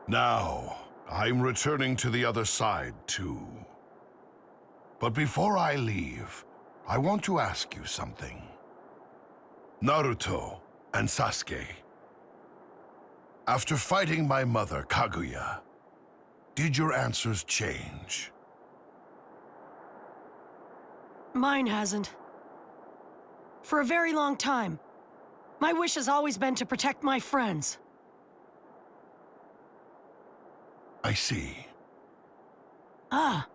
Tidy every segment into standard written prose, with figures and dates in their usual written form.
Now, I'm returning to the other side, too. But before I leave, I want to ask you something. Naruto and Sasuke. After fighting my mother, Kaguya, did your answers change? Mine hasn't. For a very long time, my wish has always been to protect my friends. I see. Ah,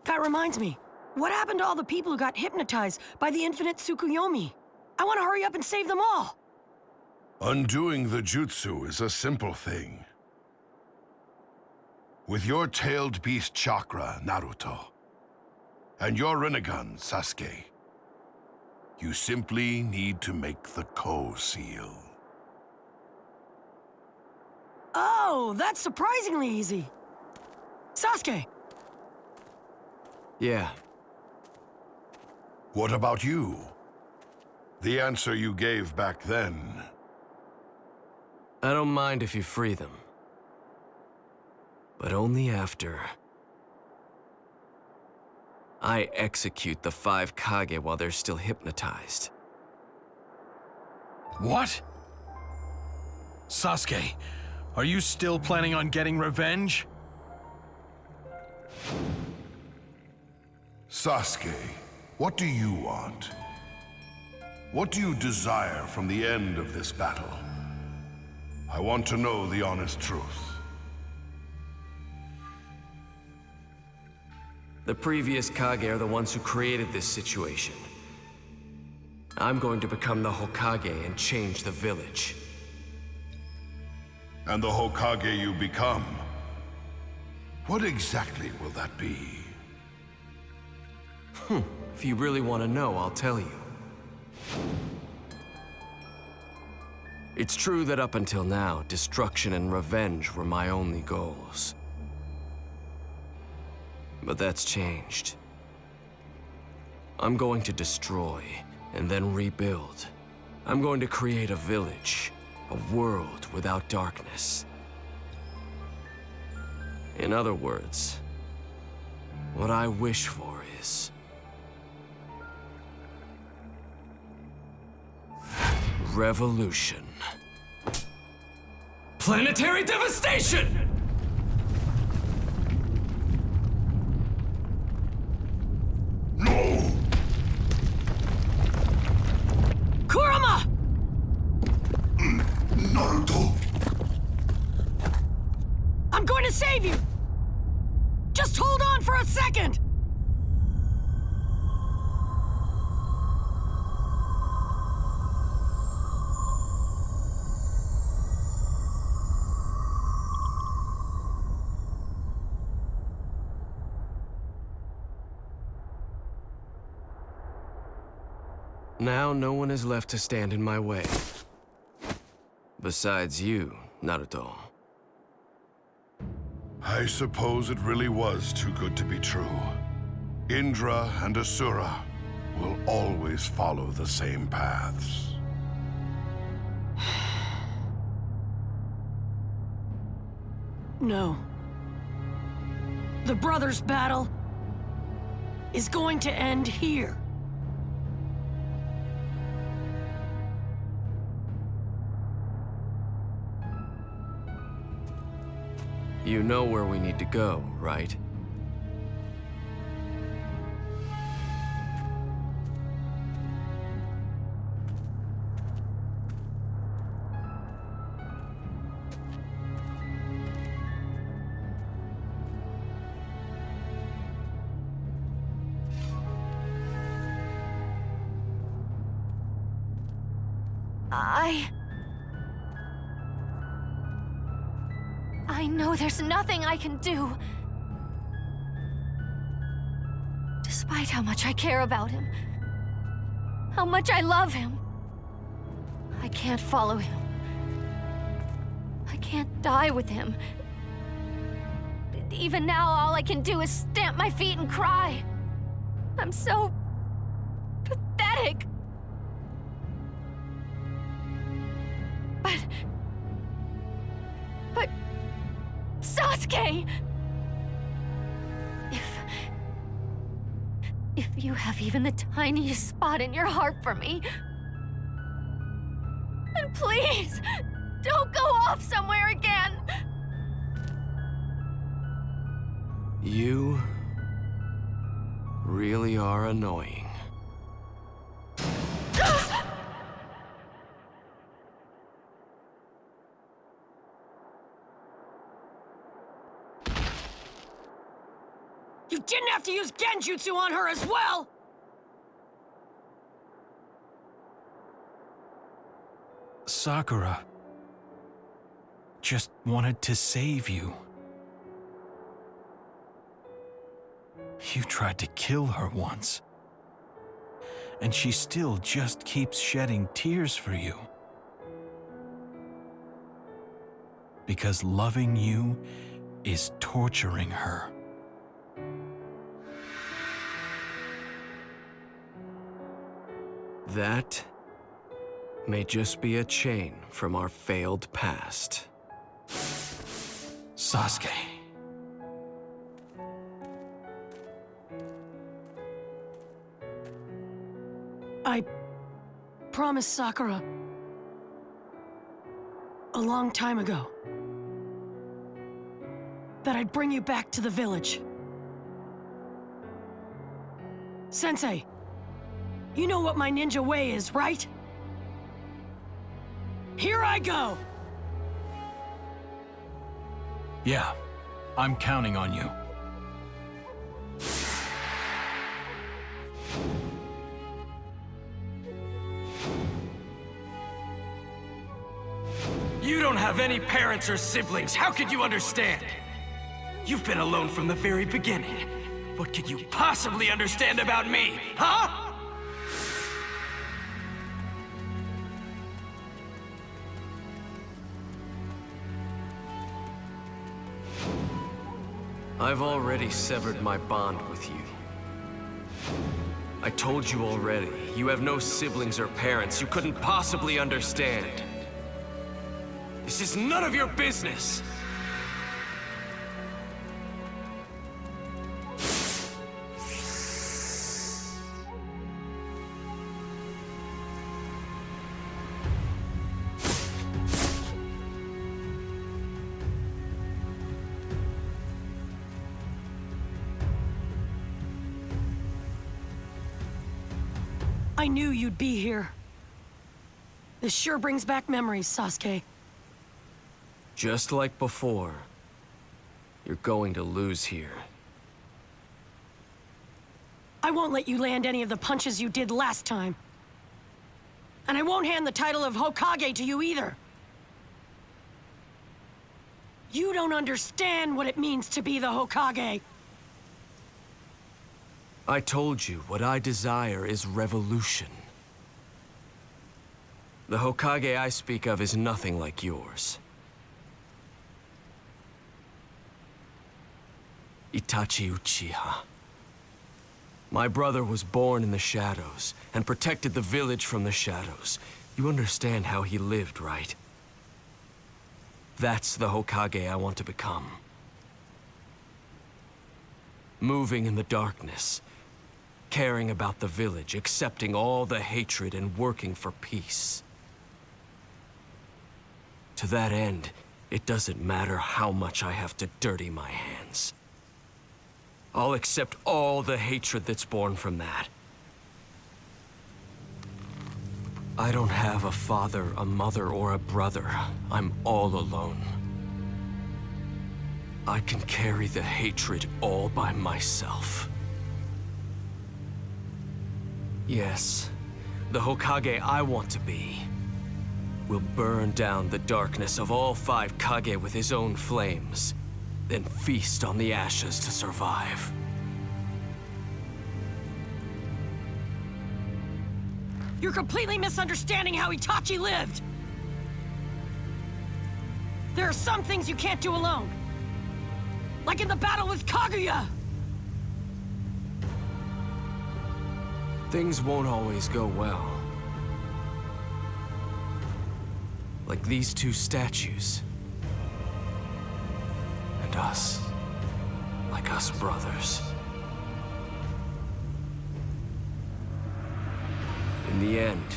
that reminds me. What happened to all the people who got hypnotized by the infinite Tsukuyomi? I want to hurry up and save them all! Undoing the jutsu is a simple thing. With your tailed beast chakra, Naruto, and your Rinnegan, Sasuke, you simply need to make the Ko-seal. Oh, that's surprisingly easy. Sasuke! Yeah. What about you? The answer you gave back then. I don't mind if you free them. But only after I execute the 5 Kage while they're still hypnotized. What? Sasuke, are you still planning on getting revenge? Sasuke, what do you want? What do you desire from the end of this battle? I want to know the honest truth. The previous Kage are the ones who created this situation. I'm going to become the Hokage and change the village. And the Hokage you become, what exactly will that be? If you really want to know, I'll tell you. It's true that up until now, destruction and revenge were my only goals. But that's changed. I'm going to destroy and then rebuild. I'm going to create a village, a world without darkness. In other words, what I wish for is revolution. Planetary devastation! No! Kurama! Naruto! I'm going to save you! Just hold on for a second! Now no one is left to stand in my way. Besides you, Naruto. I suppose it really was too good to be true. Indra and Asura will always follow the same paths. No. The brothers' battle is going to end here. You know where we need to go, right? I know there's nothing I can do. Despite how much I care about him, how much I love him, I can't follow him. I can't die with him. Even now, all I can do is stamp my feet and cry. I'm so pathetic. But Sasuke! If you have even the tiniest spot in your heart for me, then please, don't go off somewhere again! You really are annoying. You didn't have to use genjutsu on her as well! Sakura just wanted to save you. You tried to kill her once, and she still just keeps shedding tears for you. Because loving you is torturing her. That may just be a chain from our failed past. Sasuke. I promised Sakura a long time ago that I'd bring you back to the village. Sensei, you know what my ninja way is, right? Here I go! Yeah, I'm counting on you. You don't have any parents or siblings. How could you understand? You've been alone from the very beginning. What could you possibly understand about me, huh? I've already severed my bond with you. I told you already, you have no siblings or parents. You couldn't possibly understand. This is none of your business! I knew you'd be here. This sure brings back memories, Sasuke. Just like before, you're going to lose here. I won't let you land any of the punches you did last time. And I won't hand the title of Hokage to you either. You don't understand what it means to be the Hokage. I told you, what I desire is revolution. The Hokage I speak of is nothing like yours. Itachi Uchiha. My brother was born in the shadows and protected the village from the shadows. You understand how he lived, right? That's the Hokage I want to become. Moving in the darkness, caring about the village, accepting all the hatred and working for peace. To that end, it doesn't matter how much I have to dirty my hands. I'll accept all the hatred that's born from that. I don't have a father, a mother, or a brother. I'm all alone. I can carry the hatred all by myself. Yes, the Hokage I want to be will burn down the darkness of all 5 Kage with his own flames, then feast on the ashes to survive. You're completely misunderstanding how Itachi lived. There are some things you can't do alone. Like in the battle with Kaguya. Things won't always go well. Like these 2 statues. And us. Like us brothers. In the end,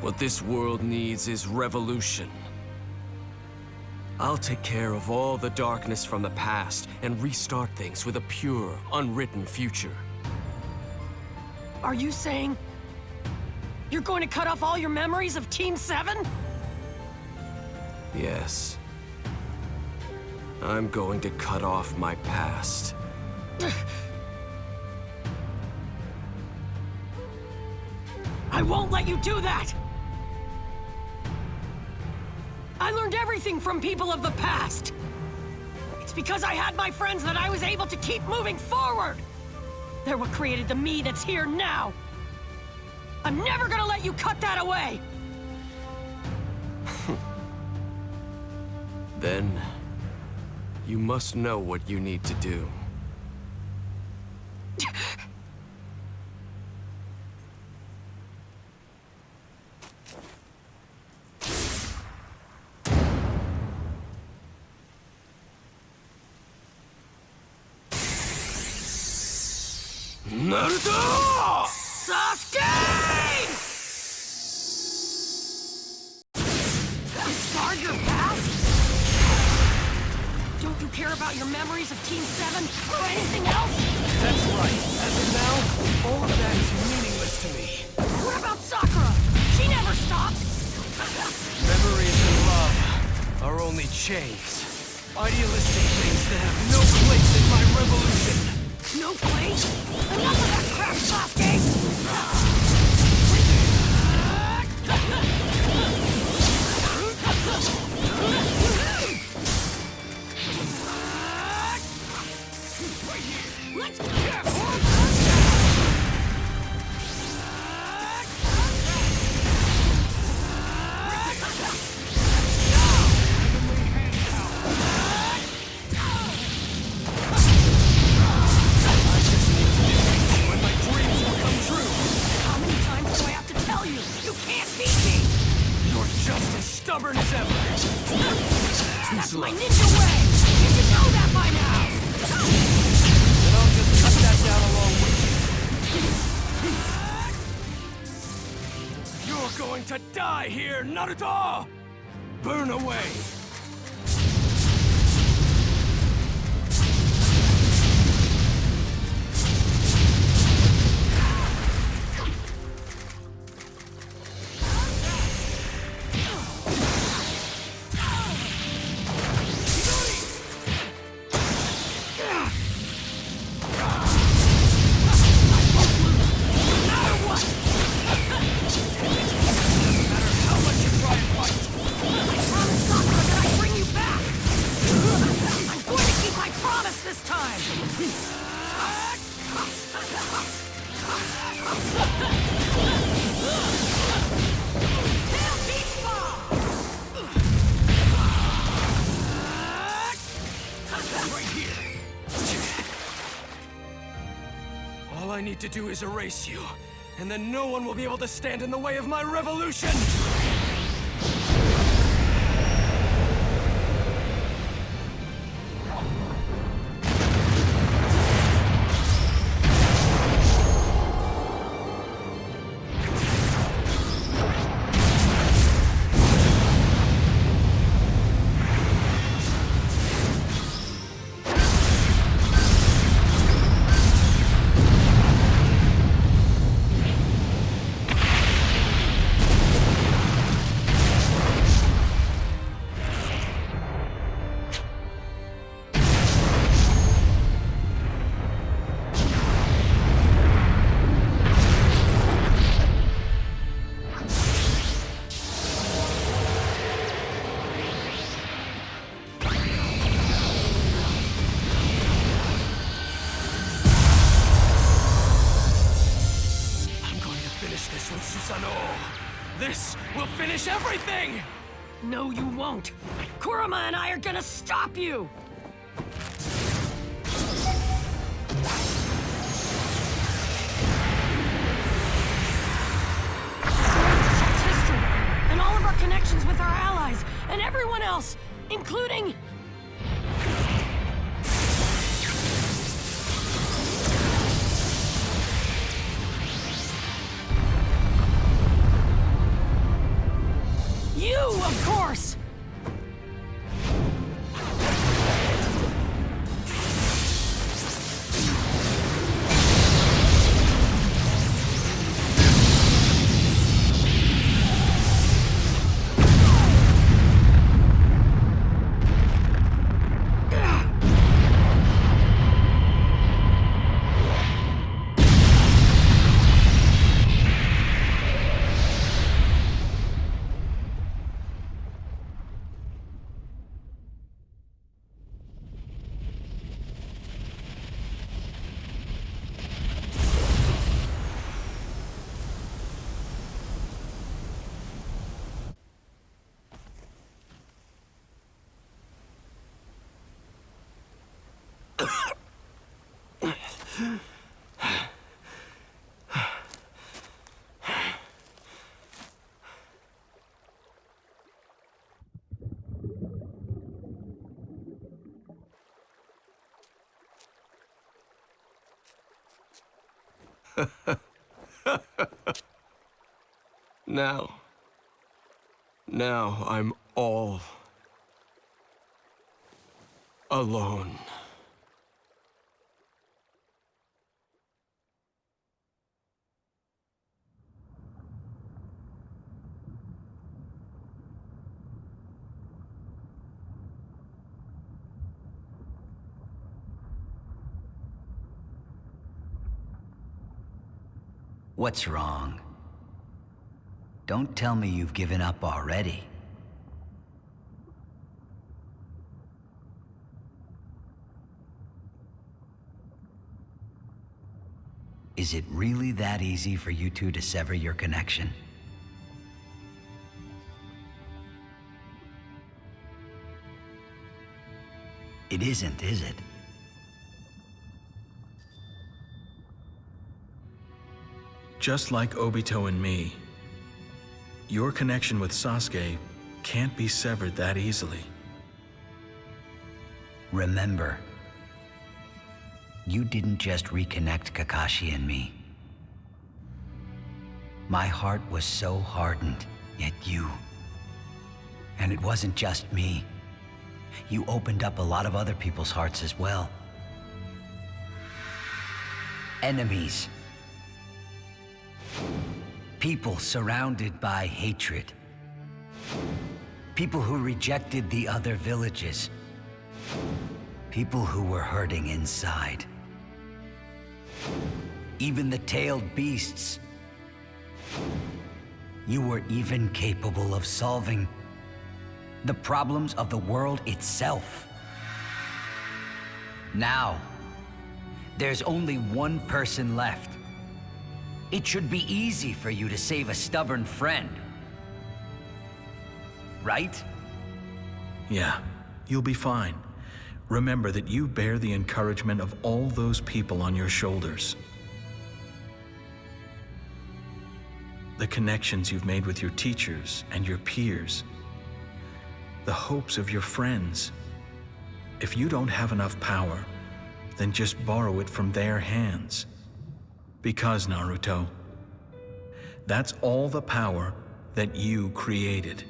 what this world needs is revolution. I'll take care of all the darkness from the past and restart things with a pure, unwritten future. Are you saying you're going to cut off all your memories of Team 7? Yes. I'm going to cut off my past. I won't let you do that! I learned everything from people of the past! It's because I had my friends that I was able to keep moving forward! They're what created the me that's here now! I'm never gonna let you cut that away! Then, you must know what you need to do. Naruto! Sasuke! Discard your past? Don't you care about your memories of Team 7 or anything else? That's right. As of now, all of that is meaningless to me. What about Sakura? She never stopped! Memories and love are only chains. Idealistic things that have no place in my revolution. No place? Enough of that crap, Sasuke! Let's get How many times do I have to tell you? You can't beat me! You're just as stubborn as ever. That's my ninja way! You should know that by now! Then I'll just cut that down along with you. You're going to die here, Naruto! Burn away! All I need to do is erase you, and then no one will be able to stand in the way of my revolution! This will finish everything! No, you won't! Kurama and I are gonna stop you! Protect history, and all of our connections with our allies, and everyone else, including... Now I'm all alone. What's wrong? Don't tell me you've given up already. Is it really that easy for you two to sever your connection? It isn't, is it? Just like Obito and me, your connection with Sasuke can't be severed that easily. Remember, you didn't just reconnect Kakashi and me. My heart was so hardened, yet you. And it wasn't just me. You opened up a lot of other people's hearts as well. Enemies. People surrounded by hatred. People who rejected the other villages. People who were hurting inside. Even the tailed beasts. You were even capable of solving the problems of the world itself. Now, there's only one person left. It should be easy for you to save a stubborn friend. Right? Yeah, you'll be fine. Remember that you bear the encouragement of all those people on your shoulders. The connections you've made with your teachers and your peers. The hopes of your friends. If you don't have enough power, then just borrow it from their hands. Because, Naruto, that's all the power that you created.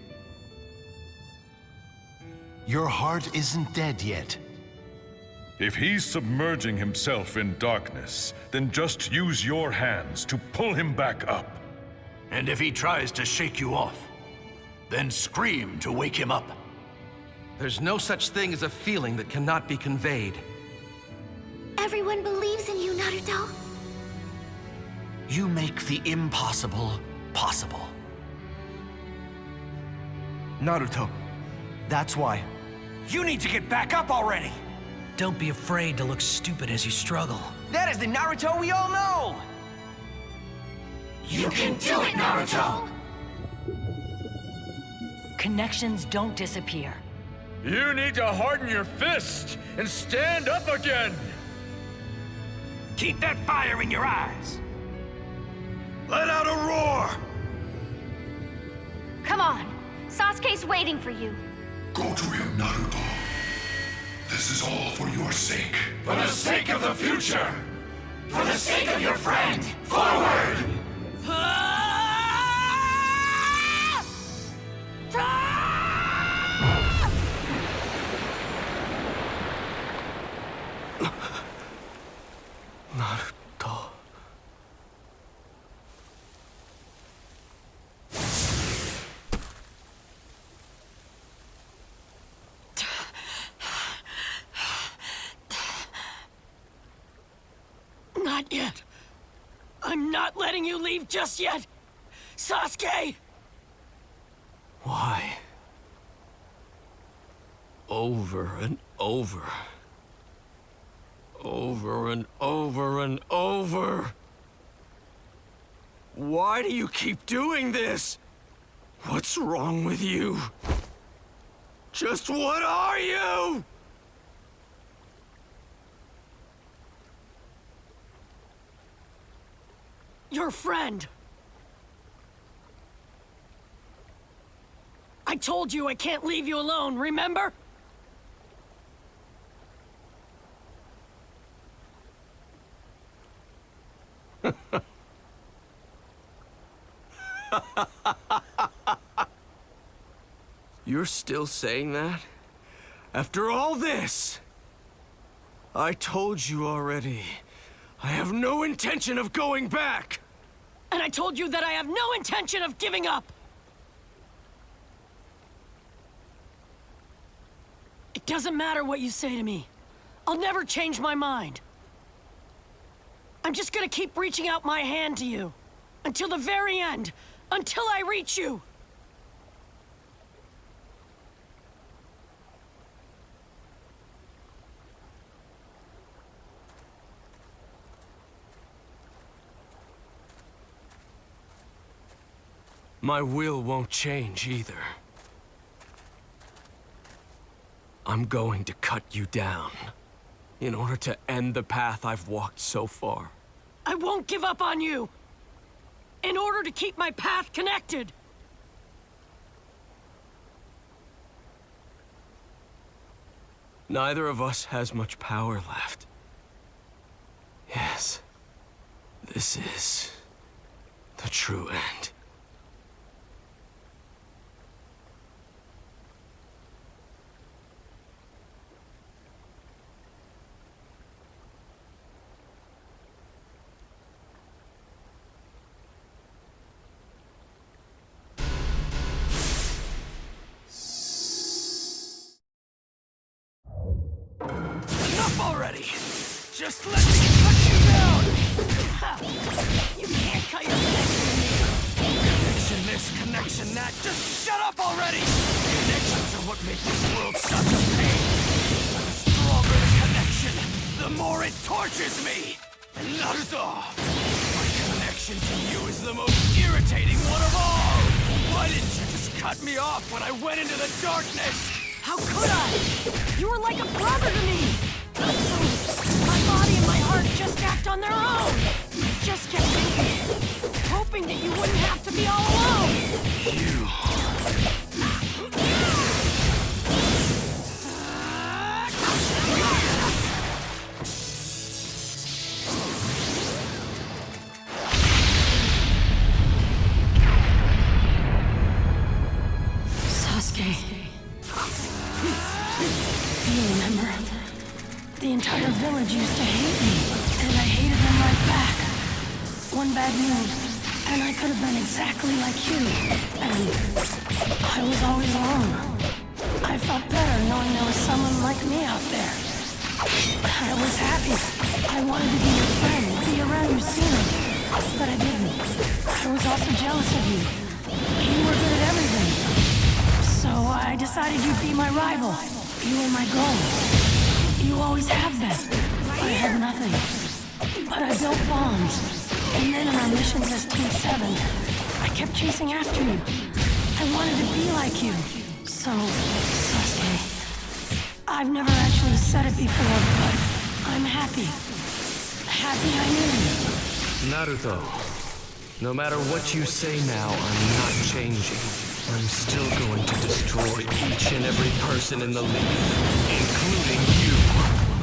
Your heart isn't dead yet. If he's submerging himself in darkness, then just use your hands to pull him back up. And if he tries to shake you off, then scream to wake him up. There's no such thing as a feeling that cannot be conveyed. Everyone believes in you, Naruto. You make the impossible possible. Naruto, that's why. You need to get back up already! Don't be afraid to look stupid as you struggle. That is the Naruto we all know! You can do it, Naruto! Connections don't disappear. You need to harden your fist and stand up again! Keep that fire in your eyes! Let out a roar! Come on, Sasuke's waiting for you. Go to him, Naruto. This is all for your sake. For the sake of the future! For the sake of your friend! Forward! Naruto. Not yet. I'm not letting you leave just yet. Sasuke! Why? Over and over. Over and over and over. Why do you keep doing this? What's wrong with you? Just what are you? your friend. I told you I can't leave you alone, remember? You're still saying that? After all this? I told you already. I have no intention of going back! And I told you that I have no intention of giving up! It doesn't matter what you say to me. I'll never change my mind. I'm just gonna keep reaching out my hand to you. Until the very end. Until I reach you. My will won't change either. I'm going to cut you down in order to end the path I've walked so far. I won't give up on you! In order to keep my path connected! Neither of us has much power left. Yes, this is the true end. Already! Just let me cut you down! You can't cut your connection with me! Connection this, connection that, just shut up already! Connections are what make this world such a pain! The stronger the connection, the more it tortures me! And Naruto, my connection to you is the most irritating one of all! Why didn't you just cut me off when I went into the darkness? How could I? You were like a brother to me! So, my body and my heart just act on their own! I just kept thinking, hoping that you wouldn't have to be all alone! You... Sasuke... Do you remember? The entire village used to hate me, and I hated them right back. One bad move, and I could have been exactly like you. And I was always alone. I felt better knowing there was someone like me out there. I was happy. I wanted to be your friend, be around you sooner. But I didn't. I was also jealous of you. You were good at everything. So I decided you'd be my rival. You were my goal. You always have been. I had nothing. But I built bombs. And then in our missions as Team 7, I kept chasing after you. I wanted to be like you. So, Sasuke, I've never actually said it before, but I'm happy. Happy I knew you. Naruto, no matter what you say now, I'm not changing. I'm still going to destroy each and every person in the League, including you.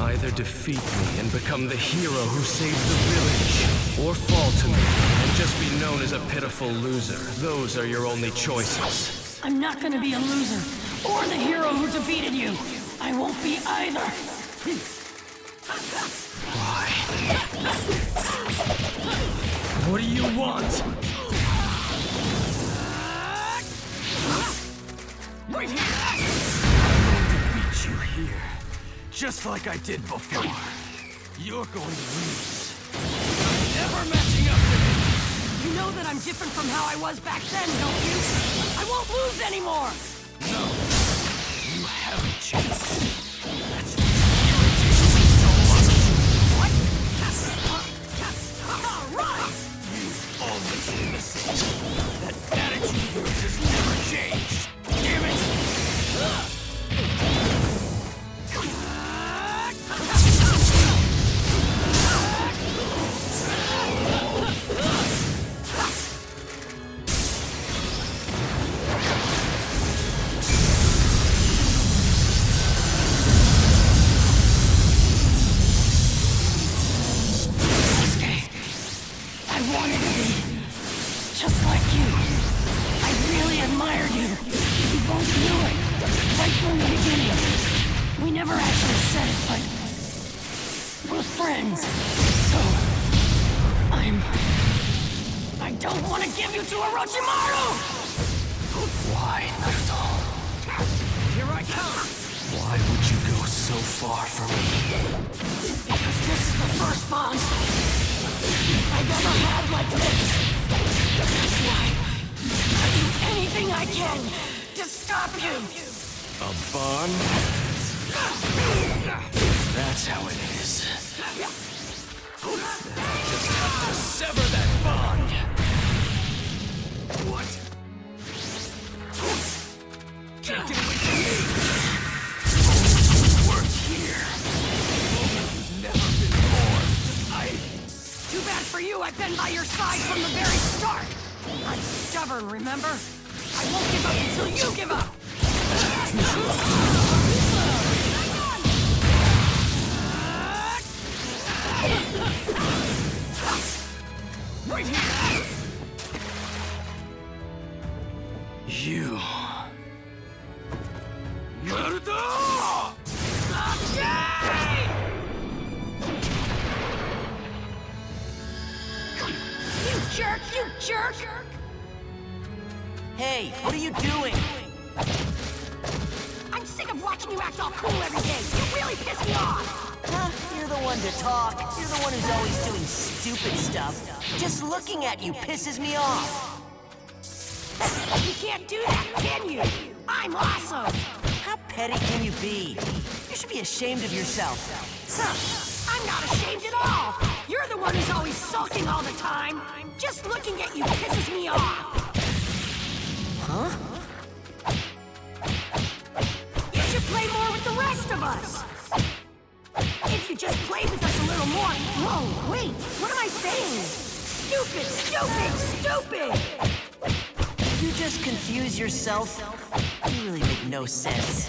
Either defeat me and become the hero who saved the village, or fall to me and just be known as a pitiful loser. Those are your only choices. I'm not gonna be a loser, or the hero who defeated you. I won't be either. Why? What do you want? Right here! I'm going to beat you here, just like I did before. You're going to lose. You're never matching up to me! You know that I'm different from how I was back then, don't you? I won't lose anymore! No, you haven't changed. That's what's irritating me so much. What? Alright! You've always been the same. That attitude of yours has never changed. Damn it! admired you. We both knew it. Right from the beginning. We never actually said it, but... we're friends. So... I don't want to give you to Orochimaru! Why, Naruto? Here I come! Why would you go so far for me? Because this is the first bond I've ever had like this. That's why I do anything I can to stop you. A bond? That's how it is. Just have to sever that bond. What? Can't get away from me. Only work here. You've never been born. Too bad for you, I've been by your side from the very start. I'm stubborn, remember? I won't give up until you give up. Right here. You. Naruto! You jerk, you jerk! Hey, what are you doing? I'm sick of watching you act all cool every day. You really piss me off. Huh? You're the one to talk. You're the one who's always doing stupid stuff. Just looking at you pisses me off. You can't do that, can you? I'm awesome. How petty can you be? You should be ashamed of yourself. Huh. I'm not ashamed at all. You're the one who's always sulking all the time. Just looking at you pisses me off. Huh? You should play more with the rest of us. If you just played with us a little more... Whoa, wait, what am I saying? Stupid, stupid, stupid! You just confuse yourself. You really make no sense.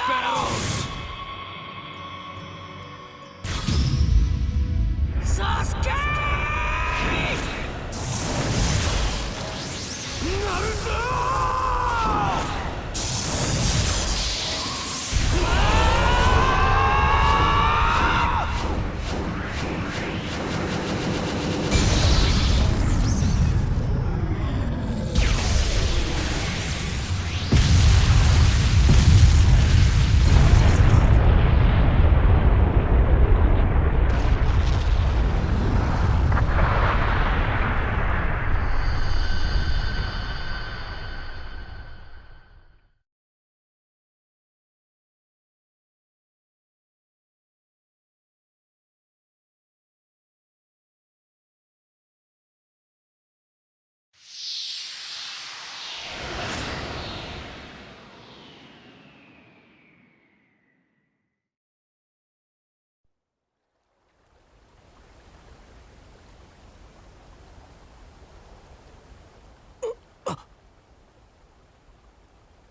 battles! Sasuke! Naruto!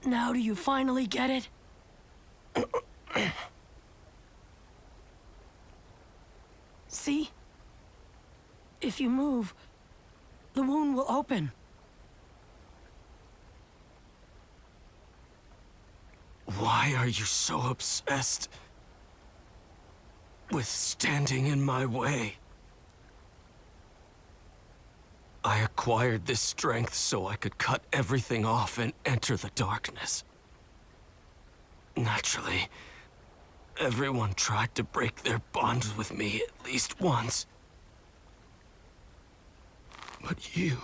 Now do you finally get it? See? If you move, the wound will open. Why are you so obsessed with standing in my way? I acquired this strength so I could cut everything off and enter the darkness. Naturally, everyone tried to break their bonds with me at least once. But you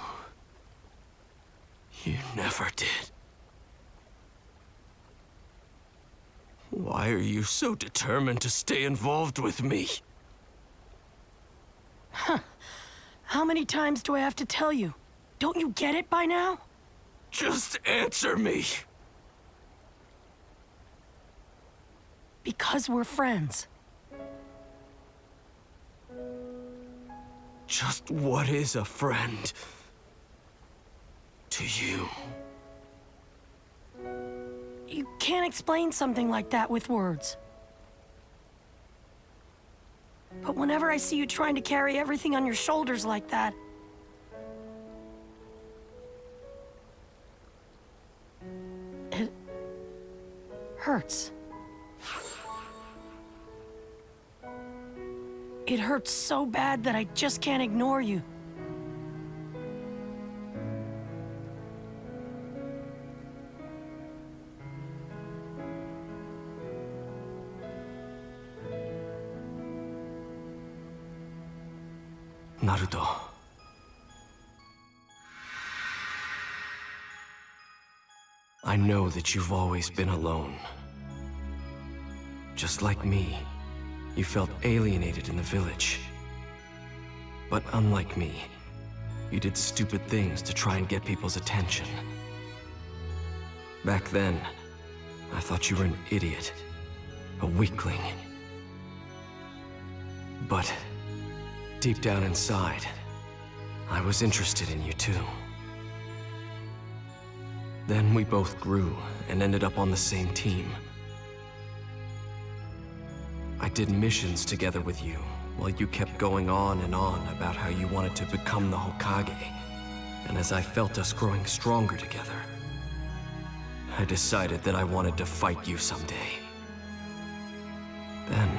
never did. Why are you so determined to stay involved with me? How many times do I have to tell you? Don't you get it by now? Just answer me. Because we're friends. Just what is a friend to you? You can't explain something like that with words. But whenever I see you trying to carry everything on your shoulders like that, it hurts. It hurts so bad that I just can't ignore you. Naruto. I know that you've always been alone. Just like me, you felt alienated in the village. But unlike me, you did stupid things to try and get people's attention. Back then, I thought you were an idiot, a weakling. But deep down inside, I was interested in you too. Then we both grew and ended up on the same team. I did missions together with you, while you kept going on and on about how you wanted to become the Hokage. And as I felt us growing stronger together, I decided that I wanted to fight you someday. Then,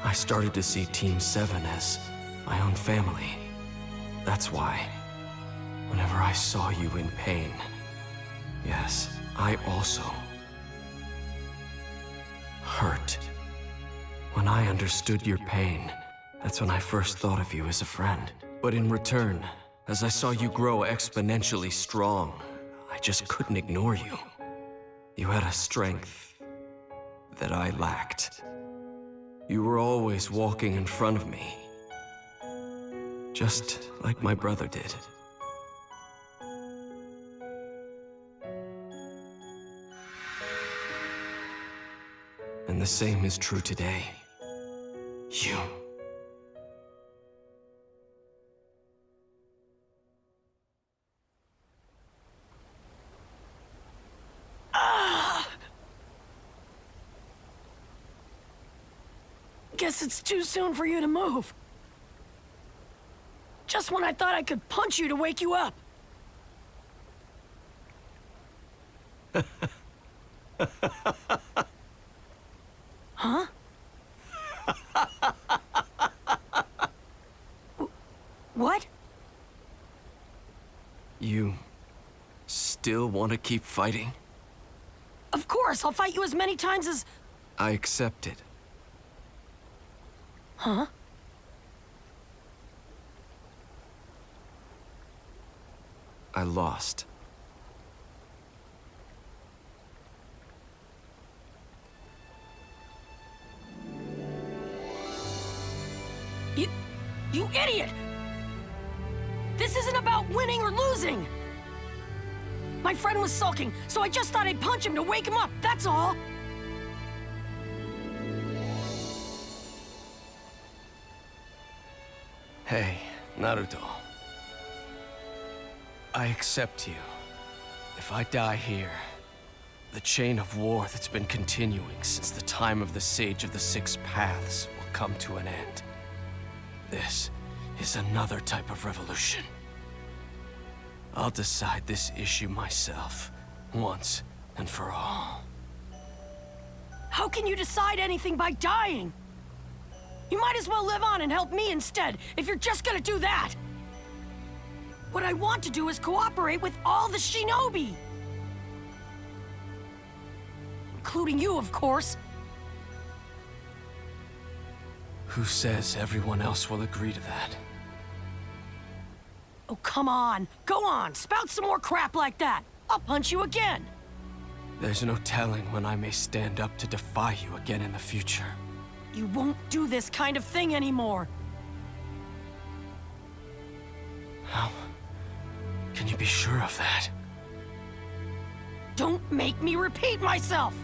I started to see Team 7 as my own family. That's why, whenever I saw you in pain, yes, I also hurt. When I understood your pain, that's when I first thought of you as a friend. But in return, as I saw you grow exponentially strong, I just couldn't ignore you. You had a strength that I lacked. You were always walking in front of me, just like my brother did. And the same is true today. You. Guess it's too soon for you to move. Just when I thought I could punch you to wake you up. Huh? What? You still want to keep fighting? Of course, I'll fight you as many times as... I accept it. Huh? I lost. You idiot! This isn't about winning or losing! My friend was sulking, so I just thought I'd punch him to wake him up, that's all! Hey, Naruto. I accept you. If I die here, the chain of war that's been continuing since the time of the Sage of the Six Paths will come to an end. This is another type of revolution. I'll decide this issue myself, once and for all. How can you decide anything by dying? You might as well live on and help me instead, if you're just gonna do that! What I want to do is cooperate with all the shinobi! Including you, of course. Who says everyone else will agree to that? Oh, come on. Go on, spout some more crap like that. I'll punch you again. There's no telling when I may stand up to defy you again in the future. You won't do this kind of thing anymore. How can you be sure of that? Don't make me repeat myself!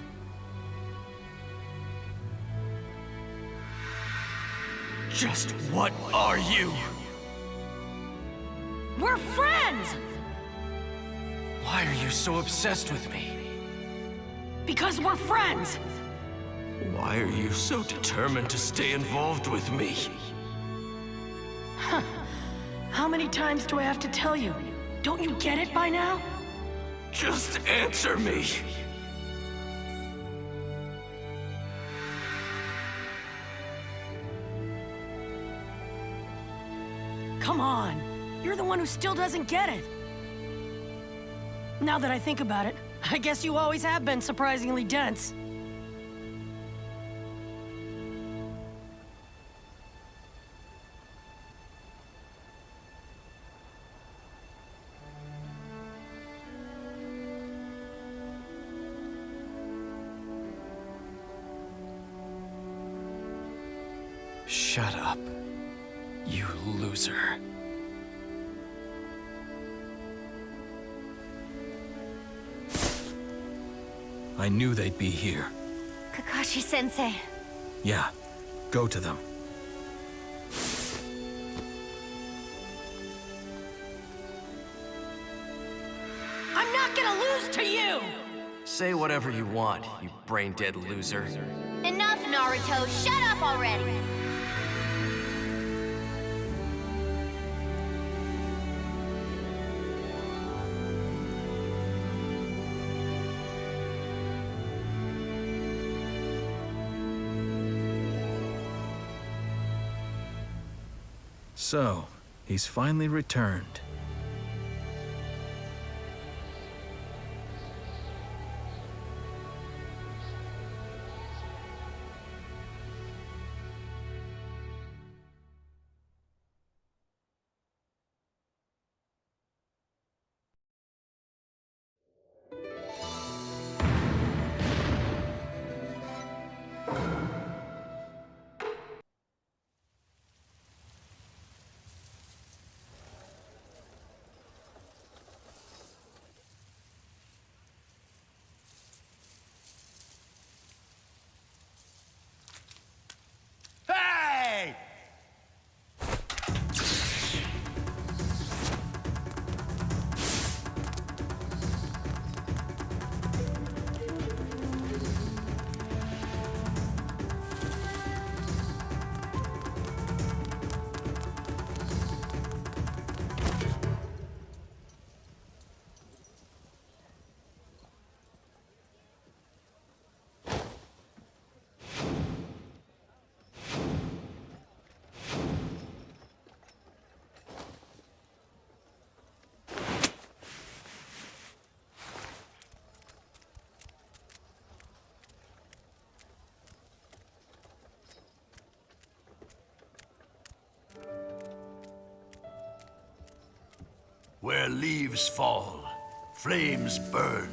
Just what are you? We're friends! Why are you so obsessed with me? Because we're friends! Why are you so determined to stay involved with me? How many times do I have to tell you? Don't you get it by now? Just answer me! Come on. You're the one who still doesn't get it. Now that I think about it, I guess you always have been surprisingly dense. Shut up, you loser. I knew they'd be here. Kakashi-sensei. Yeah, go to them. I'm not gonna lose to you! Say whatever you want, you brain-dead loser. Enough, Naruto. Shut up already! So, he's finally returned. Where leaves fall, flames burn.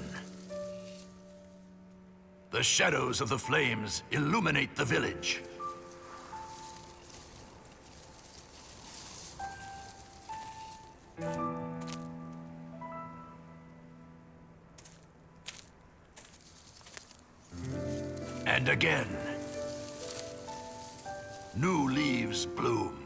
The shadows of the flames illuminate the village. And again, new leaves bloom.